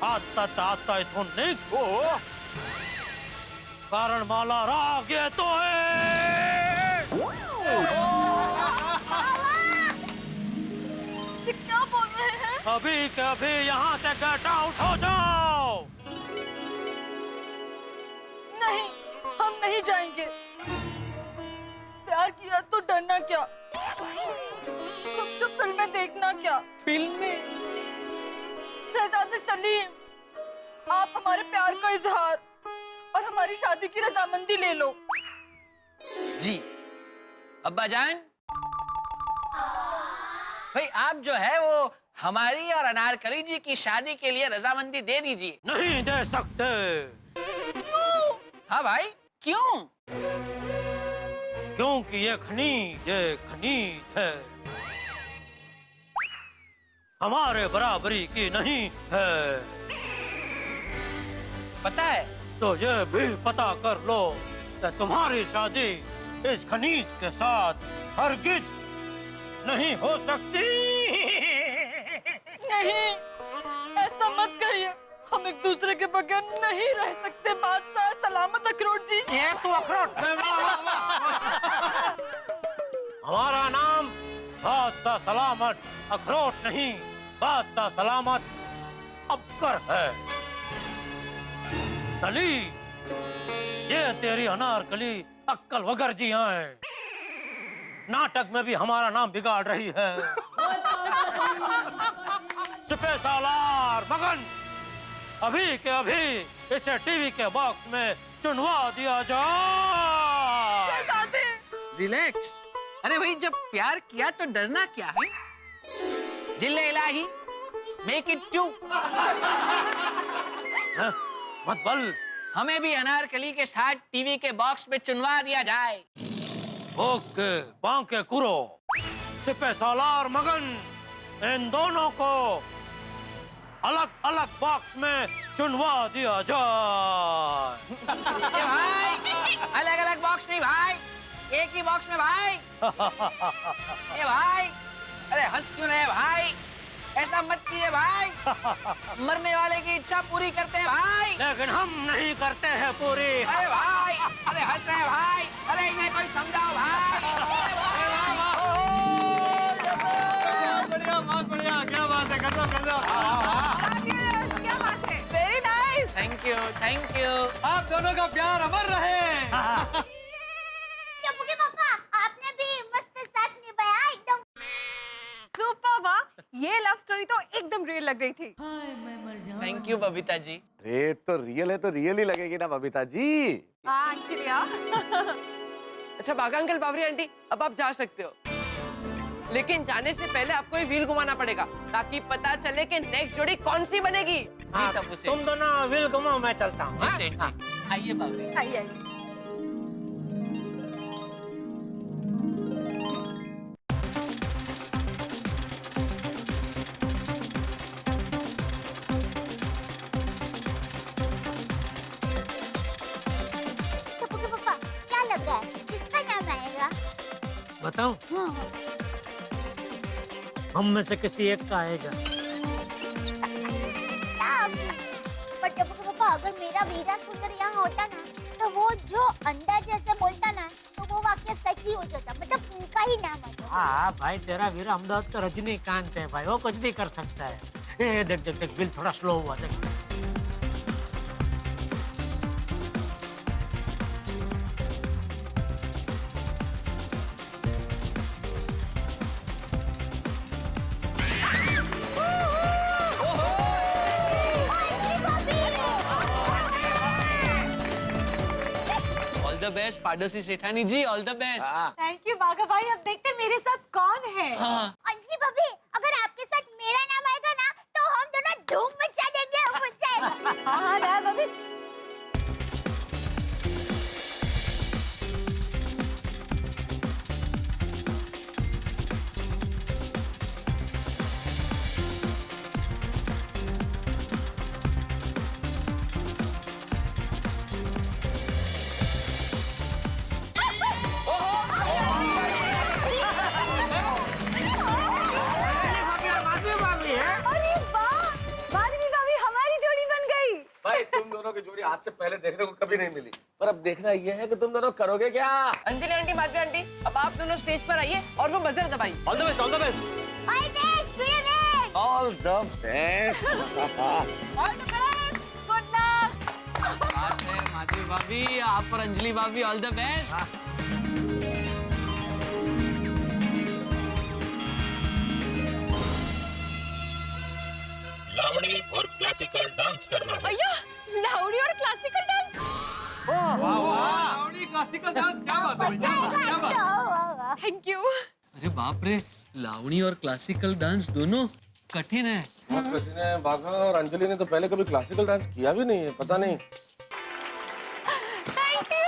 आता इथून निघ, कारण मला राग येतोय।
ये क्या बोल रहे हैं?
अभी के अभी यहाँ से गेट आउट हो जाओ।
नहीं, हम नहीं जाएंगे। प्यार किया तो डरना क्या? चुप फिल्में देखना क्या?
फिल्में?
शहजादे सलीम, आप हमारे प्यार का इजहार और हमारी शादी की रजामंदी ले लो।
जी अब्बा जान, भाई आप जो है वो हमारी और अनारकली जी की शादी के लिए रजामंदी दे दीजिए।
नहीं दे सकते।
क्यों? हाँ भाई क्यों?
क्योंकि ये खनीज है, हमारे बराबरी की नहीं है।
पता है?
तो ये भी पता कर लो कि तुम्हारी शादी इस खनीज के साथ हरगिज नहीं हो सकती।
नहीं, ऐसा मत कहिए। हम एक दूसरे के बगैर नहीं रह सकते। बादशाह सलामत अखरोट जी।
ये तू अखरोट। हमारा नाम बादशाह सलामत अखरोट नहीं, बादशाह सलामत अबकर है। सली, ये तेरी अनारकली अक्कल वगर जी हैं। नाटक में भी हमारा नाम बिगाड़ रही है। चुपे सालार मगन, अभी के अभी इसे टीवी के बॉक्स में चुनवा दिया जाए।
रिलैक्स। अरे भाई जब प्यार किया तो डरना क्या है? जिल्ले इलाही, मेक इट 2।
मत बल।
हमें भी अनारकली के साथ टीवी के बॉक्स में चुनवा दिया जाए।
ओके, बांके कुरो, सिपे सालार मगन, इन दोनों को अलग अलग बॉक्स में चुनवा दिया जाए।
भाई अलग अलग बॉक्स नहीं भाई, एक ही बॉक्स में भाई। ए भाई, अरे हंस क्यों रहे भाई? ऐसा मत कीजिए भाई। मरने वाले की इच्छा पूरी करते हैं भाई।
लेकिन हम नहीं करते हैं पूरी।
अरे भाई, अरे हंस रहे भाई। अरे इन्हें कोई समझाओ भाई।
बढ़िया, बहुत बढ़िया। क्या बात है, कर दो।
क्या बात है? Very nice.
Thank you, thank you.
आप दोनों का प्यार अमर रहे।
टप्पू के पापा, आपने भी मस्त साथ निभाया एकदम।
सुपर वाह, ये लव स्टोरी तो एकदम रियल लग रही थी।
Thank you Babita ji.
अरे तो रियल है तो रियल ही लगेगी ना बबीता जी।
हाँ आंटी भैया।
अच्छा बागा अंकल, बावरी आंटी, अब आप जा सकते हो, लेकिन जाने से पहले आपको ये व्हील घुमाना पड़ेगा ताकि पता चले कि नेक्स्ट जोड़ी कौन सी बनेगी।
जी तब उसे
तुम दोनों व्हील घुमाओ, मैं चलता हूँ।
जी सेठ जी। आइए बावरी।
आइए।
टप्पू के पापा, क्या लग रहा है? किसका नाम आएगा?
बताऊं? हम में से किसी एक का आएगा।
पर टप्पू के पापा, अगर मेरा वीरा सुंदर यहाँ होता ना, तो वो जो अंडा जैसे बोलता ना, तो वो वाक्य सच ही हो जाता। मतलब उनका ही नाम आता।
हाँ भाई, तेरा वीरा अहमदाबाद का रजनीकांत है भाई, वो कुछ भी कर सकता है। देख देख देख, बिल थोड़ा स्लो हुआ देख।
ऑल द बेस्ट पाडोसी सेठानी जी, all the best.
Thank you Bagha भाई। अब देखते हैं मेरे साथ कौन है।
अंजलि भाभी, अगर आपके साथ मेरा नाम आएगा ना, तो हम दोनों धूम मचा देंगे।
हाँ ना भाभी।
आज से पहले देखने को कभी नहीं मिली, पर अब देखना ये है कि तुम दोनों करोगे क्या।
अंजलि आंटी, भाग्य आंटी, अब आप दोनों स्टेज पर आइए और वो बजर दबाइए।
All the best, all the best, all the best.
बात है माधवी भाभी, आप और अंजलि भाभी ऑल द बेस्ट।
लावणी और क्लासिकल डांस करना है।
अय्या, लावणी और क्लासिकल डांस।
वाह वाह, लावणी क्लासिकल डांस, क्या बात है भैया, क्या बात।
Thank you.
अरे बाप रे, लावणी और क्लासिकल डांस दोनों कठिन है।
किसी ने, बाघा और अंजलि ने तो पहले कभी क्लासिकल डांस किया भी नहीं है, पता नहीं।
Thank you.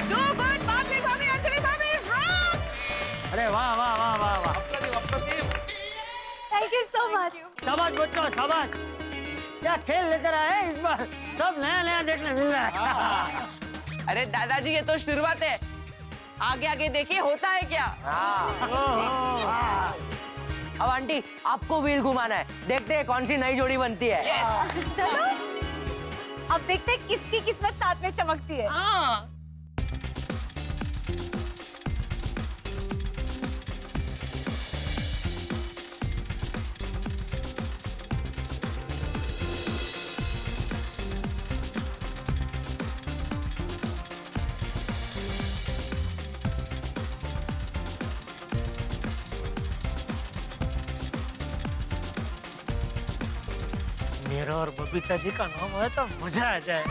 Do good, भाभी भाभी, अंजलि भाभी, rock।
अरे वाह वाह वाह वाह वाह,
Thank you so much.
शाबाश बच्चों, शाबाश। क्या खेल लेकर आए इस बार, सब नया नया देखने मिल रहा है।
अरे दादाजी, ये तो शुरुआत है, आगे आगे देखिए होता है क्या।
अब आंटी आपको व्हील घुमाना है, देखते हैं कौन सी नई जोड़ी बनती है।
चलो, अब देखते हैं किसकी किस्मत साथ में चमकती है।
हाँ।
मेरा और बबीता जी का नाम है तो मजा आ जाए।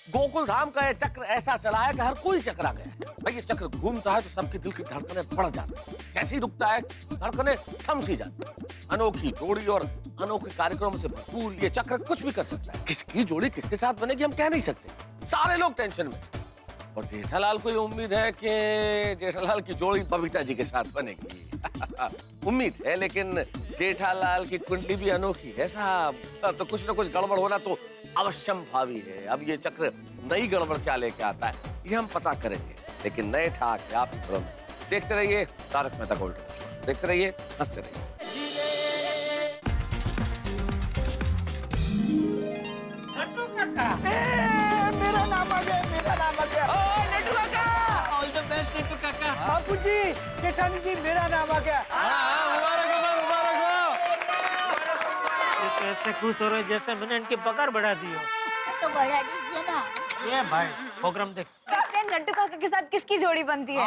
गोकुल धाम का ये चक्र ऐसा चला है कि हर कोई चकरा गया। भाई ये चक्र घूमता है तो सबके दिल की धड़कनें बढ़ जाती हैं, जैसे ही रुकता है धड़कनें थम सी जाती हैं। अनोखी जोड़ी और अनोखे कार्यक्रमों से भरपूर ये चक्र कुछ भी कर सकता है। किसकी जोड़ी किसके साथ बनेगी हम कह नहीं सकते, सारे लोग टेंशन में। और जेठालाल को ये उम्मीद है कि जेठालाल की जोड़ी बबीता जी के साथ बनेगी। उम्मीद है, लेकिन जेठालाल की कुंडली भी अनोखी है साहब, तो कुछ न कुछ गड़बड़ होना तो अवश्यम भावी है। अब ये चक्र नई गड़बड़ क्या लेके आता है ये हम पता करेंगे, लेकिन नए ठाक आप देखते रहिए तारक मेहता का उल्टा चश्मा, देखते रहिए, हंसते रहिए।
मेरा नाम आ गया, मेरा नाम आ गया।
नट्टू काका,
ऑल द बेस्ट नट्टू काका।
बापूजी, जेठानी जी, मेरा नाम आ गया।
मुबारक हो, मुबारक हो।
ये तो ऐसे खुश हो रहे जैसे मैंने इनकी पगार बढ़ा दी हो।
तो बढ़ा दीजिए ना।
ये भाई प्रोग्राम देख।
नट्टू काका के साथ किसकी जोड़ी बनती है?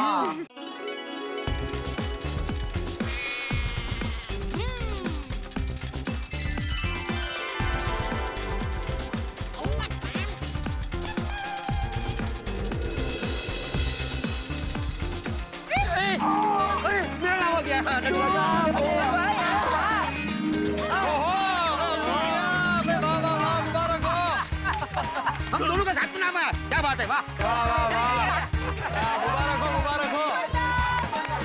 मेरा नाम आ गया।
हम दोनों का साथ में नाम है, क्या बात है, वाह।
मुबारक हो, मुबारक हो।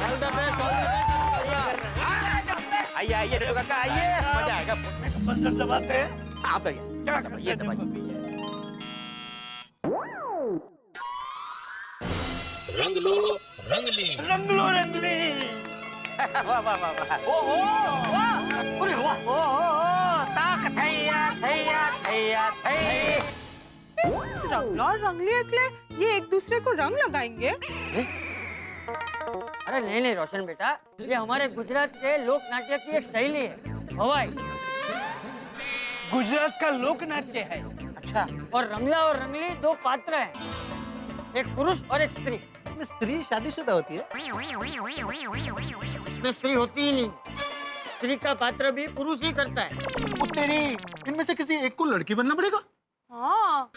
All the best, all the best.
आइए आइए नट्टू काका, आइए, मजा आएगा।
बंदर दबाते हैं।
आप दबाइए, ये दबाइए।
रंग लो रंगली।
रंग लो रंगली।
वाह वाह वाह वाह।
ओहो वाह, अरे वाह, ओहो ताक थैया थैया थैया थैया।
रंगला और रंगली अगले ये एक दूसरे को रंग लगाएंगे?
अरे नहीं नहीं रोशन बेटा, ये हमारे गुजरात के लोक नाट्य की एक शैली है, हवाई।
गुजरात का लोक नाट्य है। अच्छा।
और रंगला और रंगली दो पात्र हैं, एक पुरुष और एक स्त्री।
इसमें स्त्री शादीशुदा होती है?
इसमें स्त्री होती ही नहीं, स्त्री का पात्र भी पुरुष ही करता है।
वो तेरी, इनमें से किसी एक को लड़की बनना पड़ेगा।
हाँ।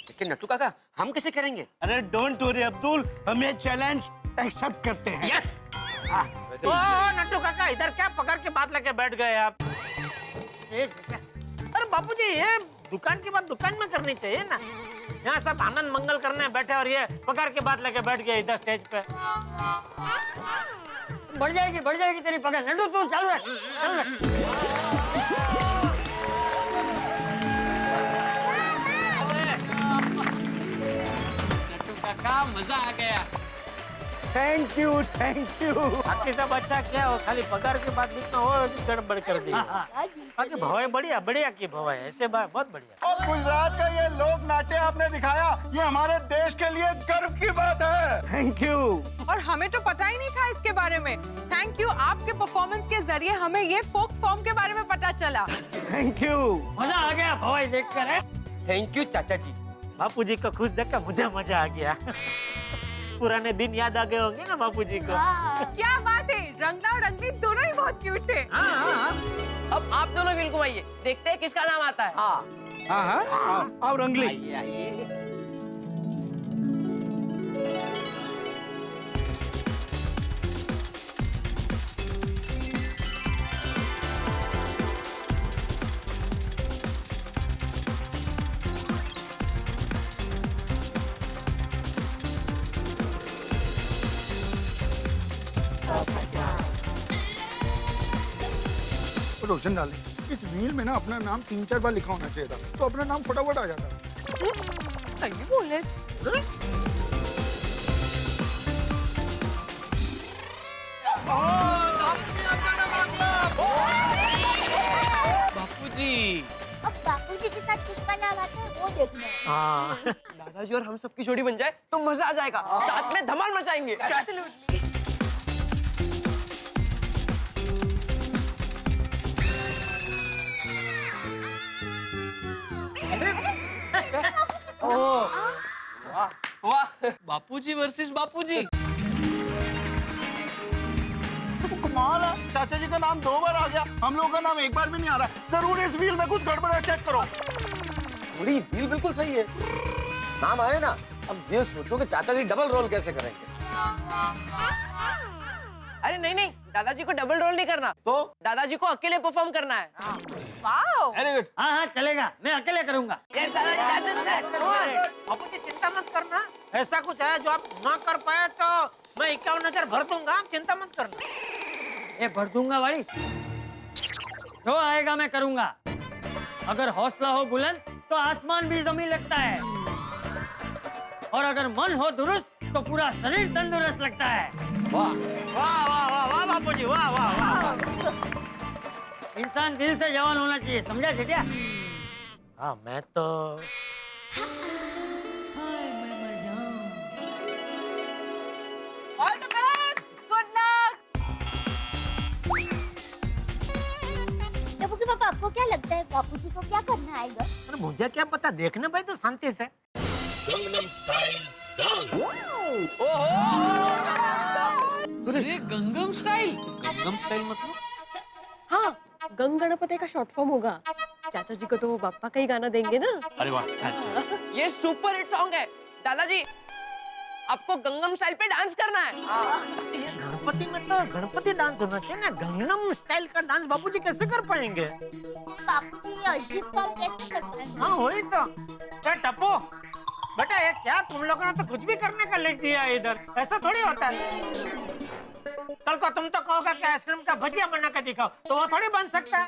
लेकिन नट्टू काका हम कैसे करेंगे?
अरे डोंट वरी अब्दुल, हम ये चैलेंज एक्सेप्ट करते हैं।
यस।
ओ नट्टू काका, इधर क्या पकड़ के बात लेके बैठ गए आप? अरे बापूजी, ये दुकान की बात दुकान में करनी चाहिए ना। यहाँ सब आनंद मंगल करने बैठे और ये पकड़ के बात लेके बैठ गए इधर स्टेज पे। बढ़ जाएगी तेरी पकड़। नट्टू तू चल रहा, चल रहा।
नट्टू काका, मजा आ गया।
Thank you thank you.
बाकी सब अच्छा क्या हो, खाली पगार की बात जितना हो गड़बड़ कर दी। बाकी भवाई बढ़िया बढ़िया की भवाई, ऐसे बहुत बढ़िया।
और गुजरात का ये लोक नाट्य आपने दिखाया, ये हमारे देश के लिए गर्व की बात है।
Thank you.
और हमें तो पता ही नहीं था इसके बारे में। थैंक यू, आपके परफॉर्मेंस के जरिए हमें ये फोक फॉर्म के बारे में पता चला।
Thank you.
मजा आ गया भवाई देखकर।
थैंक यू चाचा जी।
बापू जी को खुश देखकर मुझे मजा आ गया। पुराने दिन याद आ गए होंगे ना बापू जी को।
क्या बात है, रंगला और रंगीत दोनों ही बहुत क्यूट थे।
अब आप दोनों व्हील घुमाइए, देखते हैं किसका नाम आता है। हाँ
और रंगली।
रोशन डाले, इस व्हील में ना अपना नाम 3-4 बार लिखा होना चाहिए था, तो अपना नाम फटाफट आ जाता।
सही बोले।
बापूजी।
अब बापूजी के साथ किसका नाम आता है वो देखना है।
दादाजी और हम सबकी जोड़ी बन जाए तो मजा आ जाएगा, साथ में धमाल मचाएंगे। वाह, बापूजी वर्सेस बापूजी।
कमाल है, चाचा जी का नाम 2 बार आ गया, हम लोगों का नाम 1 बार भी नहीं आ रहा। जरूर इस व्हील में कुछ गड़बड़ है, चेक करो।
थोड़ी व्हील बिल्कुल सही है, नाम आए ना। अब ये सोचो कि चाचा जी डबल रोल कैसे करेंगे।
अरे नहीं नहीं, दादाजी को डबल रोल नहीं करना, तो दादाजी को अकेले परफॉर्म करना है।
Wow,
very good.
हाँ हाँ चलेगा, मैं अकेले करूँगा।
दादाजी
बापू जी चिंता मत करना, ऐसा कुछ है जो आप ना कर पाए तो मैं 51 भर दूंगा, आप चिंता मत करना। ये भर दूंगा भाई, जो आएगा मैं करूंगा। अगर हौसला हो बुलंद तो आसमान भी जमीन लगता है, और अगर मन हो दुरुस्त तो पूरा शरीर तंदुरुस्त लगता है।
वाह
वाह वाह वाह वाह बापू जी, वाह वाह वाह। इंसान दिल से जवान होना चाहिए, समझा जेठिया? हाँ मैं तो
all the best, good luck.
Tappu के पापा, आपको क्या लगता है बापूजी को क्या करना आएगा?
अरे मुझे क्या पता, देखना भाई तो शांति से।
Gangnam style dance.
अरे गंगम स्टाइल।
गंगम स्टाइल मतलब?
हाँ, गंग गणपति का शॉर्ट फॉर्म होगा। चाचा जी को तो वो बाप्पा का ही गाना देंगे ना।
अरे वाह, अच्छा।
ये सुपर हिट सॉन्ग है। दादाजी, आपको गंगम स्टाइल पे डांस करना है।
गणपति में तो गणपति डांस होना चाहिए ना, गंगनम स्टाइल का डांस बापूजी कैसे कर पाएंगे?
बापूजी ये अजीब काम कैसे कर पाएंगे?
हाँ वही तो। क्या टप्पू, बेटा ये क्या तुम लोगों ने तो कुछ भी करने का लिख दिया है इधर, ऐसा थोड़ी होता है। कल को तुम तो कहोगे कि आइसक्रीम का भजिया बना के दिखाओ, तो वो थोड़ी बन सकता है।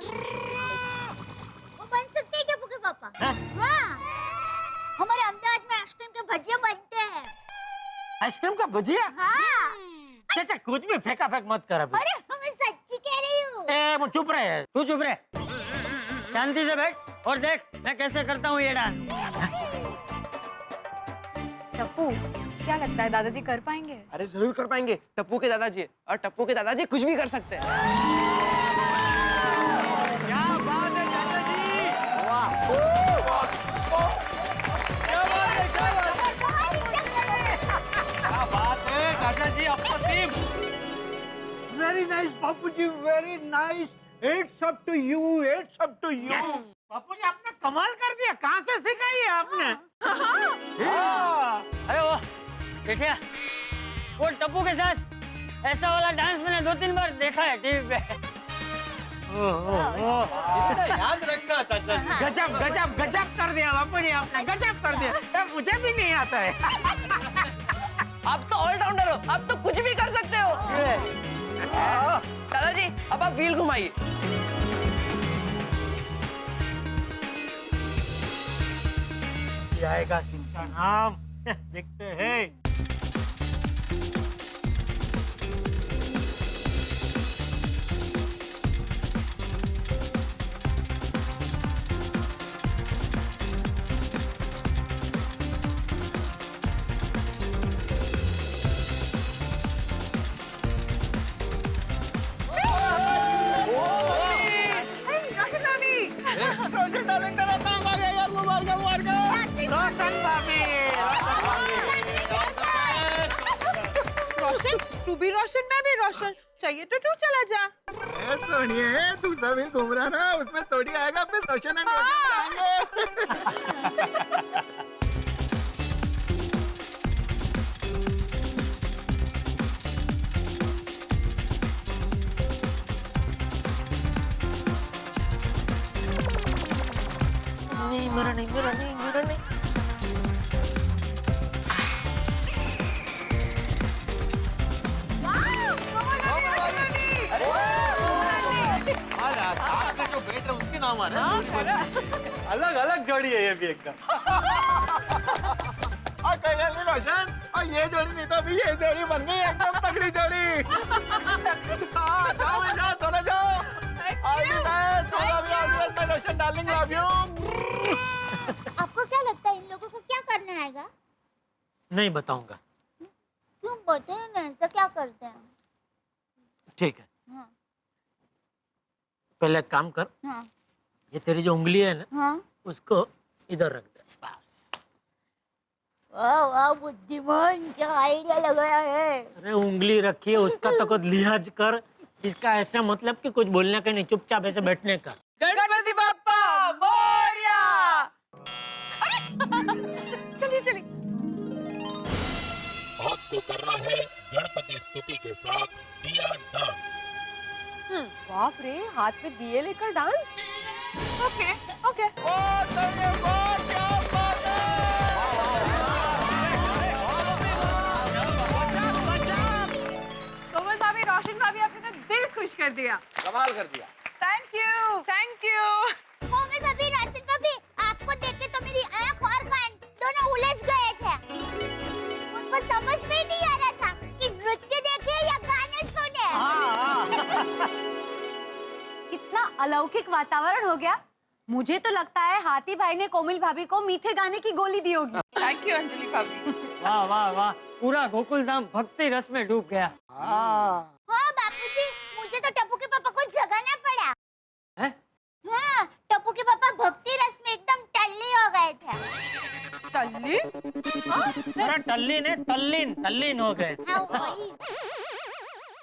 वो बन सकते हैं टप्पू के पापा?
हाँ?
हाँ, हमारे अहमदाबाद में आइसक्रीम के भजिया बनते हैं।
आइसक्रीम का भजिया?
हाँ।
चाचा कुछ भी फेंका फेंक मत कर अभी।
अरे मैं सच्ची कह रही हूँ।
ए वो चुप रहे, तू चुप रहे, शांति से बैठ और देख मैं कैसे करता हूँ ये डांस।
टप्पू, क्या लगता है दादाजी कर पाएंगे?
अरे जरूर कर पाएंगे, टप्पू के दादाजी है, और टप्पू के दादाजी कुछ भी कर सकते हैं।
क्या बात है चाचा जी, वाह। क्या बात है चाचा जी, अप्रतिम।
Very nice Bapuji, very nice. It's up to you, it's up to you.
Bapu ji आपने कमाल कर दिया, कहाँ से सिखाई है आपने? अरे वो देखिए, वो टप्पू के साथ ऐसा वाला डांस मैंने 2-3 बार देखा है टीवी पे।
याद रखना चाचा जी।
गजब गजब गजब कर दिया बापू जी आपने, गजब कर दिया। मुझे भी नहीं आता है।
आप तो ऑलराउंडर हो, आप तो कुछ भी कर सकते हो। दादाजी अब आप व्हील घुमाइए।
आएगा किसका नाम देखते हैं।
तू भी रोशन मैं भी रोशन, चाहिए तो तू चला जा।
सोनिए दूसरा भी घूम रहा ना, उसमें सोडी आएगा फिर रोशन एंड रोशन जाएंगे।
मेरा नहीं।
जो बैठ रहे उसके नाम आ रहा है। अलग अलग जोड़ी है ये भी एकदम।
और कहीं रोशन, और ये जोड़ी नहीं तो अभी ये जोड़ी बन गई एकदम तगड़ी जोड़ी। जाओ थोड़ा जाओ। रोशन डार्लिंग लव यू।
आपको क्या लगता है इन लोगों को क्या करना आएगा?
नहीं बताऊंगा।
क्यों बोलते हैं ना, ऐसा क्या करते हैं?
ठीक है,
हाँ
पहले एक काम कर,
हाँ
ये तेरी जो उंगली है ना,
हाँ।
उसको इधर रख दे बस।
वाह वाह बुद्धिमान, क्या आइडिया लगाया है।
अरे उंगली रखी है उसका तो कुछ लिहाज कर, इसका ऐसा मतलब कि कुछ बोलने का नहीं, चुपचाप ऐसे बैठने का।
गणपति बप्पा मोरया। चलिए चलिए।
आपको करना है गणपति स्तुति के साथ दिया डांस।
बाप रे, हाथ में दिए लेकर डांस। Okay okay. कोमल भाभी, रोशन भाभी, आपने तो दिल खुश कर दिया।
कमाल कर दिया।
Thank you thank you.
Komal भाभी, रोशन भाभी, आपको देख के तो मेरी आंख और कान दोनों उलझ गए थे। उनको समझ में नहीं आ रहा था कि नृत्य देखे या गाने सुने।
कितना अलौकिक वातावरण हो गया। मुझे तो लगता है हाथी भाई ने कोमल भाभी को मीठे गाने की गोली दी होगी।
थैंक यू अंजलि भाभी।
वाह वाह वाह, पूरा गोकुल धाम भक्ति रस में डूब गया।
हाँ बापूजी, मुझे तो टप्पू के पापा को जगाना पड़ा।
हैं?
हाँ, टप्पू के पापा भक्ति रस में एकदम टल्ली हो गए थे।
टल्ली?
अरे टल्ली ने तल्लीन हो गए।
हाँ, वही।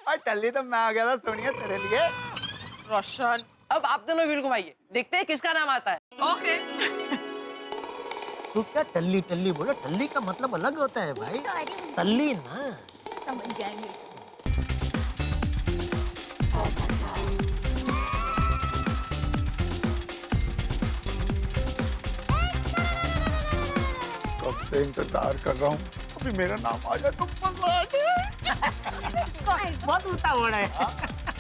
और टल्ली तो मैं आ गया था सोनिया तेरे लिए।
रोशन,
अब आप दोनों व्हील घुमाइए, देखते हैं किसका नाम आता है।
ओके।
तू क्या टल्ली टल्ली बोला? टल्ली का मतलब अलग होता है भाई, तल्ली ना।
समझ जाएंगे।
कब से इंतजार कर रहा हूँ, अभी मेरा नाम आ जाए तो मजा आ जाए।
बहुत उतावड़ है।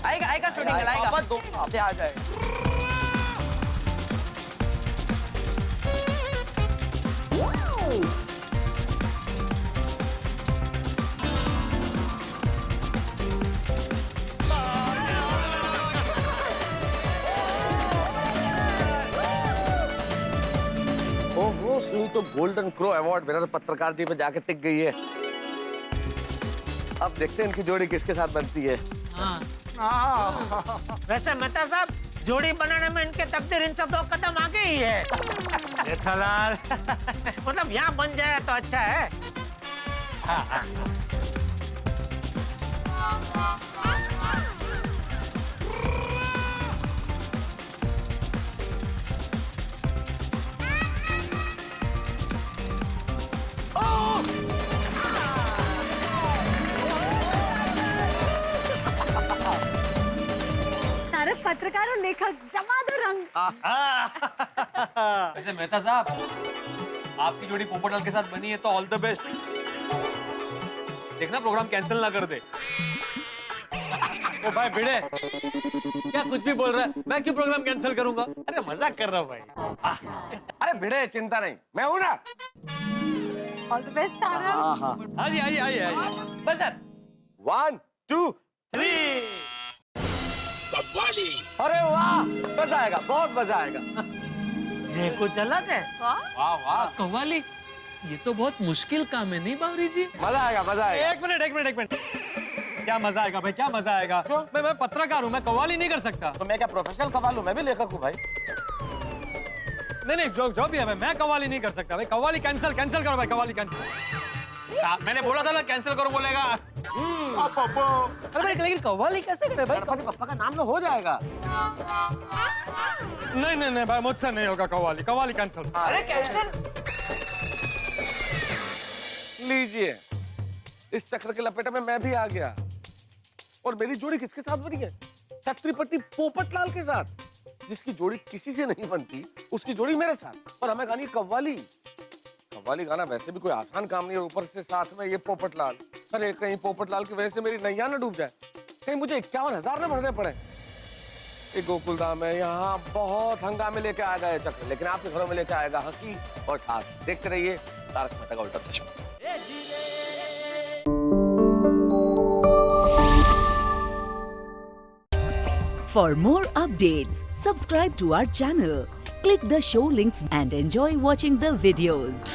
आएगा शूटिंग आएगा। बस 2 हफ्ते आ जाए।
ओहो, सुनी तो गोल्डन क्रो अवार्ड विनर पत्रकारिता पे जाके टिक गई है। अब देखते हैं इनकी जोड़ी किसके साथ बनती है।
वैसे मेहता साहब, जोड़ी बनाने में इनके तकदीर इनसे 2 कदम आगे ही है।
जेठालाल।
मतलब यहाँ बन जाए तो अच्छा है। हाँ।
तारक पत्रकार और लेखक, जमा दो रंग।
वैसे मेहता साहब, आपकी जोड़ी पोपटलाल के साथ बनी है तो ऑल द बेस्ट। देखना प्रोग्राम कैंसिल ना कर दे। ओ भाई भिड़े, क्या कुछ भी बोल रहा है? मैं क्यों प्रोग्राम कैंसिल करूंगा? अरे मजाक कर रहा हूँ भाई।
अरे भिड़े, चिंता नहीं, मैं हूं ना।
All the best Tarak.
हाँ जी, आइए।
बस सर।
1 2 3।
कव्वाली।
अरे वाह, मजा आएगा, बहुत मजा आएगा।
ये कुछ अलग है।
वाह वाह।
कव्वाली, ये तो बहुत मुश्किल काम है नहीं बावरी जी?
मजा आएगा, मजा आएगा।
एक मिनट। क्या मजा आएगा भाई, क्या मजा आएगा? मैं पत्रकार हूँ, मैं कव्वाली नहीं कर सकता।
तो मैं क्या प्रोफेशनल कव्वाल हूँ? मैं भी लेखक हूँ भाई।
नहीं, जो भी है भाई, मैं कव्वाली नहीं कर सकता भाई। कव्वाली कैंसिल करो भाई, कव्वाली कैंसिल।
मैंने बोला था ना कैंसिल करो बोलेगा।
अरे भाई लेकिन कव्वाली कैसे करे भाई?
गणपति पप्पा का नाम तो हो जाएगा।
नहीं नहीं नहीं भाई, मुझसे नहीं होगा कव्वाली, कव्वाली कैंसिल।
अरे कैंसिल?
लीजिए, इस चक्र के लपेटे में मैं भी आ गया। और मेरी जोड़ी किसके साथ बनी है? छत्रपति पोपटलाल के साथ, जिसकी जोड़ी किसी से नहीं बनती, उसकी जोड़ी मेरे साथ। और हमें गानी कव्वाली। कव्वाली गाना वैसे भी कोई आसान काम नहीं है, ऊपर से साथ में ये पोपटलाल। अरे कहीं पोपटलाल की वजह से मेरी नैया न डूब जाए, कहीं मुझे 51,000 न भरने पड़े। ये गोकुलधाम है, यहाँ बहुत हंगामे लेके आएगा ये चक्र, लेकिन आपके घरों में लेके आएगा हंसी और ठाठ। देखते रहिए तारक मेहता का उल्टा चश्मा।
For more updates, subscribe to our channel, click the show links and enjoy watching the videos.